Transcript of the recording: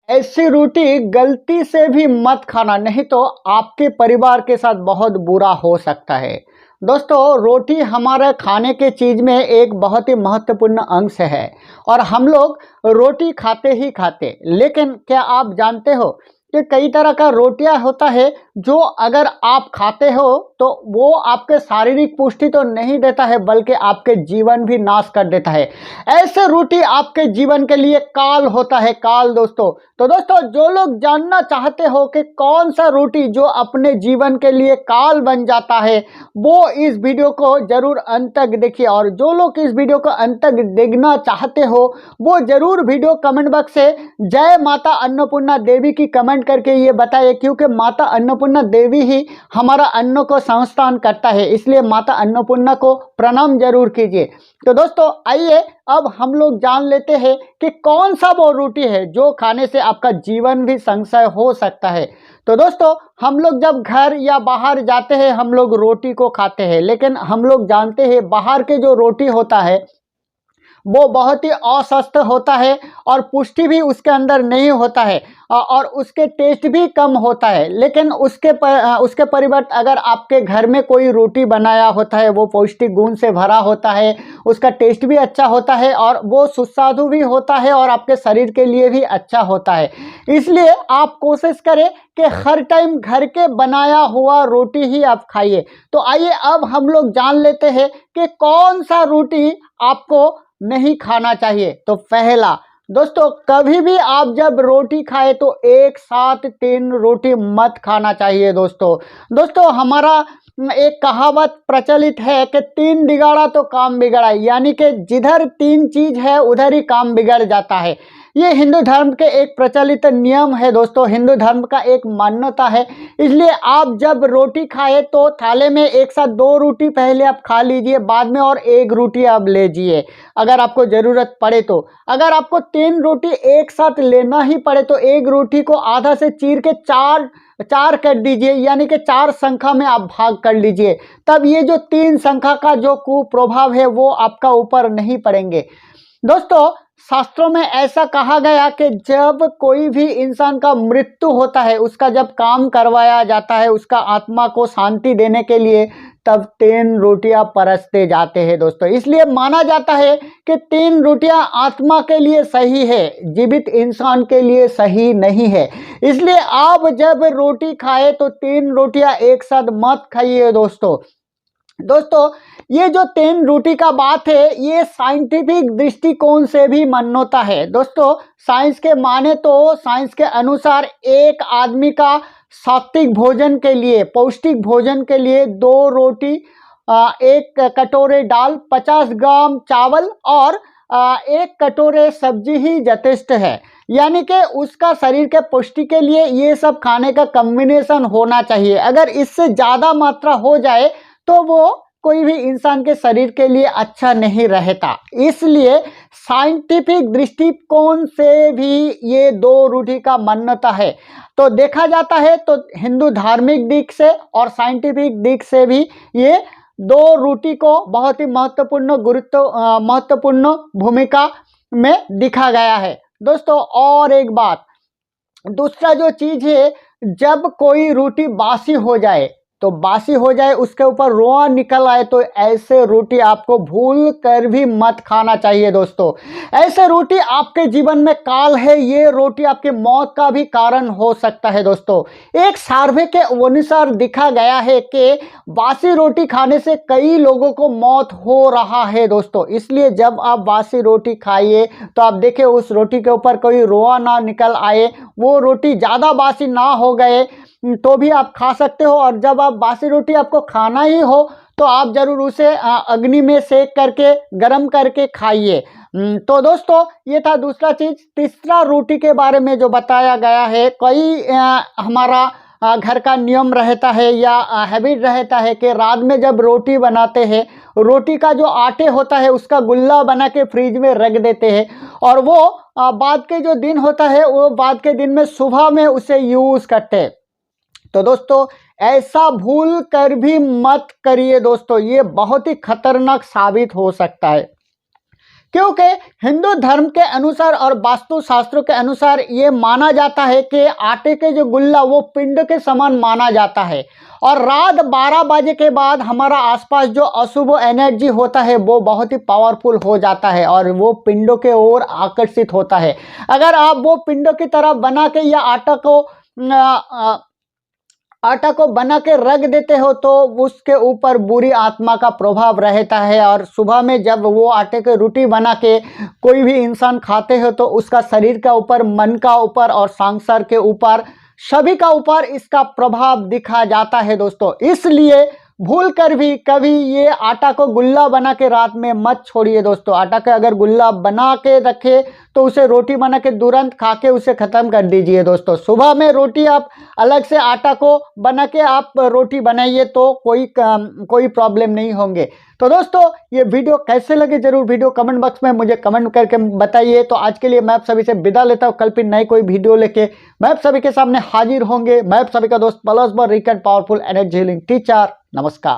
ऐसी रोटी गलती से भी मत खाना, नहीं तो आपके परिवार के साथ बहुत बुरा हो सकता है। दोस्तों, रोटी हमारे खाने के चीज़ में एक बहुत ही महत्वपूर्ण अंश है और हम लोग रोटी खाते ही खाते। लेकिन क्या आप जानते हो कि कई तरह का रोटियां होता है जो अगर आप खाते हो तो वो आपके शारीरिक पुष्टि तो नहीं देता है बल्कि आपके जीवन भी नाश कर देता है। ऐसे रोटी आपके जीवन के लिए काल होता है, काल दोस्तों। तो दोस्तों, जो लोग जानना चाहते हो कि कौन सा रोटी जो अपने जीवन के लिए काल बन जाता है, वो इस वीडियो को जरूर अंत तक देखिए। और जो लोग इस वीडियो को अंत तक देखना चाहते हो वो जरूर वीडियो कमेंट बॉक्स से जय माता अन्नपूर्णा देवी की कमेंट करके ये बताइए, क्योंकि माता अन्नपूर्णा देवी ही हमारा अन्न को संस्थान करता है, इसलिए माता अन्नपूर्णा को प्रणाम जरूर कीजिए। तो दोस्तों, आइए अब हम लोग जान लेते हैं कि कौन सा वो रोटी है जो खाने से आपका जीवन भी संशय हो सकता है। तो दोस्तों, हम लोग जब घर या बाहर जाते हैं हम लोग रोटी को खाते हैं, लेकिन हम लोग जानते हैं बाहर के जो रोटी होता है वो बहुत ही अस्वस्थ होता है और पुष्टि भी उसके अंदर नहीं होता है और उसके टेस्ट भी कम होता है। लेकिन उसके परिवर्ते अगर आपके घर में कोई रोटी बनाया होता है वो पौष्टिक गुण से भरा होता है, उसका टेस्ट भी अच्छा होता है और वो सुस्वादु भी होता है और आपके शरीर के लिए भी अच्छा होता है। इसलिए आप कोशिश करें कि हर टाइम घर के बनाया हुआ रोटी ही आप खाइए। तो आइए अब हम लोग जान लेते हैं कि कौन सा रोटी आपको नहीं खाना चाहिए। तो पहला, दोस्तों, कभी भी आप जब रोटी खाए तो एक साथ 3 रोटी मत खाना चाहिए। दोस्तों हमारा एक कहावत प्रचलित है कि 3 बिगाड़ा तो काम बिगड़ा, यानी कि जिधर 3 चीज है उधर ही काम बिगड़ जाता है। ये हिंदू धर्म के एक प्रचलित नियम है दोस्तों, हिंदू धर्म का एक मान्यता है। इसलिए आप जब रोटी खाए तो थाले में एक साथ 2 रोटी पहले आप खा लीजिए, बाद में और 1 रोटी आप लीजिए अगर आपको ज़रूरत पड़े तो। अगर आपको 3 रोटी एक साथ लेना ही पड़े तो 1 रोटी को आधा से चीर के चार कर दीजिए, यानी कि 4 संख्या में आप भाग कर लीजिए। तब ये जो 3 संख्या का जो कुप्रभाव है वो आपका ऊपर नहीं पड़ेंगे। दोस्तों, शास्त्रों में ऐसा कहा गया कि जब कोई भी इंसान का मृत्यु होता है, उसका जब काम करवाया जाता है उसका आत्मा को शांति देने के लिए, तब 3 रोटियां परसते जाते हैं दोस्तों। इसलिए माना जाता है कि 3 रोटियां आत्मा के लिए सही है, जीवित इंसान के लिए सही नहीं है। इसलिए आप जब रोटी खाए तो 3 रोटियां एक साथ मत खाइए दोस्तों, ये जो 3 रोटी का बात है ये साइंटिफिक दृष्टिकोण से भी मान्यता है। दोस्तों, साइंस के माने तो साइंस के अनुसार एक आदमी का सात्विक भोजन के लिए, पौष्टिक भोजन के लिए 2 रोटी, 1 कटोरे दाल, 50 ग्राम चावल और 1 कटोरे सब्जी ही यथेष्ट है। यानी कि उसका शरीर के पुष्टि के लिए ये सब खाने का कॉम्बिनेशन होना चाहिए। अगर इससे ज़्यादा मात्रा हो जाए तो वो कोई भी इंसान के शरीर के लिए अच्छा नहीं रहता। इसलिए साइंटिफिक दृष्टिकोण से भी ये 2 रोटी का मान्यता है। तो देखा जाता है तो हिंदू धार्मिक दिख से और साइंटिफिक दिख से भी ये 2 रोटी को बहुत ही महत्वपूर्ण भूमिका में दिखा गया है दोस्तों। और एक बात, दूसरा जो चीज है, जब कोई रोटी बासी हो जाए उसके ऊपर रोआ निकल आए तो ऐसे रोटी आपको भूल कर भी मत खाना चाहिए दोस्तों। ऐसे रोटी आपके जीवन में काल है, ये रोटी आपकी मौत का भी कारण हो सकता है दोस्तों। एक सर्वे के अनुसार दिखा गया है कि बासी रोटी खाने से कई लोगों को मौत हो रहा है दोस्तों। इसलिए जब आप बासी रोटी खाइए तो आप देखें उस रोटी के ऊपर कोई रोआ ना निकल आए, वो रोटी ज़्यादा बासी ना हो गए तो भी आप खा सकते हो। और जब आप बासी रोटी आपको खाना ही हो तो आप जरूर उसे अग्नि में सेक करके गर्म करके खाइए। तो दोस्तों, ये था दूसरा चीज। तीसरा रोटी के बारे में जो बताया गया है, कई हमारा घर का नियम रहता है या हैबिट रहता है कि रात में जब रोटी बनाते हैं, रोटी का जो आटे होता है उसका गुल्ला बना के फ्रिज में रख देते हैं और वो बाद के जो दिन होता है वो बाद के दिन में सुबह में उसे यूज करते हैं। तो दोस्तों, ऐसा भूल कर भी मत करिए दोस्तों, ये बहुत ही खतरनाक साबित हो सकता है। क्योंकि हिंदू धर्म के अनुसार और वास्तु शास्त्रों के अनुसार ये माना जाता है कि आटे के जो गुल्ला वो पिंड के समान माना जाता है और रात 12 बजे के बाद हमारा आसपास जो अशुभ एनर्जी होता है वो बहुत ही पावरफुल हो जाता है और वो पिंडों के ओर आकर्षित होता है। अगर आप वो पिंडों की तरह बना के या आटा को बना के रख देते हो तो उसके ऊपर बुरी आत्मा का प्रभाव रहता है और सुबह में जब वो आटे की रोटी बना के कोई भी इंसान खाते हो तो उसका शरीर का ऊपर, मन का ऊपर और सांसार के ऊपर, सभी का ऊपर इसका प्रभाव दिखा जाता है दोस्तों। इसलिए भूल कर भी कभी ये आटा को गुल्ला बना के रात में मत छोड़िए दोस्तों। आटा का अगर गुल्ला बना के रखे तो उसे रोटी बना के तुरंत खा के उसे ख़त्म कर दीजिए दोस्तों। सुबह में रोटी आप अलग से आटा को बना के आप रोटी बनाइए तो कोई प्रॉब्लम नहीं होंगे। तो दोस्तों ये वीडियो कैसे लगे जरूर वीडियो कमेंट बॉक्स में मुझे कमेंट करके बताइए। तो आज के लिए मैं आप सभी से विदा लेता हूँ। कल फिर नई कोई वीडियो लेके मैं आप सभी के सामने हाजिर होंगे। मैं आप सभी का दोस्त पलस रिकन पावरफुल एनर्जी हीलिंग टीचर। नमस्कार।